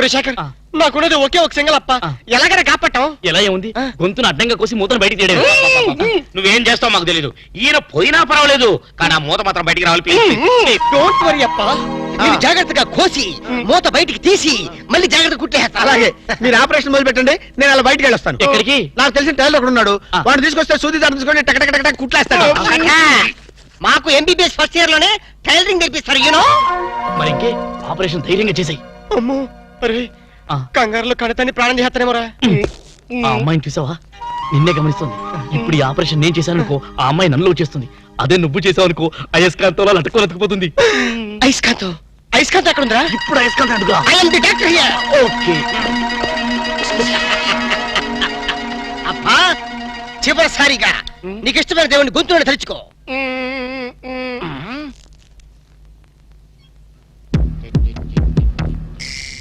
ఒరే శేఖర్, నాకున్నది ఒకే ఒక సింగల్ అప్ప. ఎలాగైనా కాపాటం. ఎలా ఏముంది, గొంతును అడ్డంగా కోసి మూతను బయటికి తీయడం. నువ్వేం చేస్తావు మాకు తెలీదు. ఈయన పోయినా పర్వాలేదు, కానీ ఆ మూత మాత్రం బయటికి రావాలి. డోంట్ వరీ అప్ప, జాగ్రత్తగా కోసి మూత బయటికి తీసి మళ్ళీ జాగ్రత్త కుట్టేస్తా. అలాగే, మీరు ఆపరేషన్ మొదలు పెట్టండి, నేను అలా బయటికి వెళ్ళొస్తాను. ఎక్కడికి? నాకు తెలిసిన టైలర్ ఒకడు ఉన్నాడు, వాడు తీసుకొస్తే సూది దాన్ని తీసుకొని టక్ టక్ టక్ టక్ కుట్లేస్తాడు. మాకు ఎంబీబీఎస్ ఫస్ట్ ఇయర్ లోనే టైలరింగ్ నేర్పిస్తారు. యూనో. మరి ఇంకే ఆపరేషన్ ధైర్యంగా చేసాయి. అమ్మో, అరే కంగారులో కడతాన్ని ప్రాణం చేస్తానేమోరా. ఆ అమ్మాయిని చూసావా, నిన్నే గమనిస్తుంది. ఇప్పుడు ఈ ఆపరేషన్ నేను చేశాను అనుకో, ఆ అమ్మాయి నన్ను చేస్తుంది. అదే నువ్వు చేసావు అనుకో, అయస్కాంతంలో లట్టుకోలేకపోతుంది. ఐస్కాంతం, ఐస్కాంతం ఎక్కడ ఉందా? ఇప్పుడు అయస్కాంతం అడుగురా. I am the doctor here. Okay. అబ్బా, చివరిసారిగా నీకు ఇష్టమైన దేవుని గొంతులను తలుచుకో.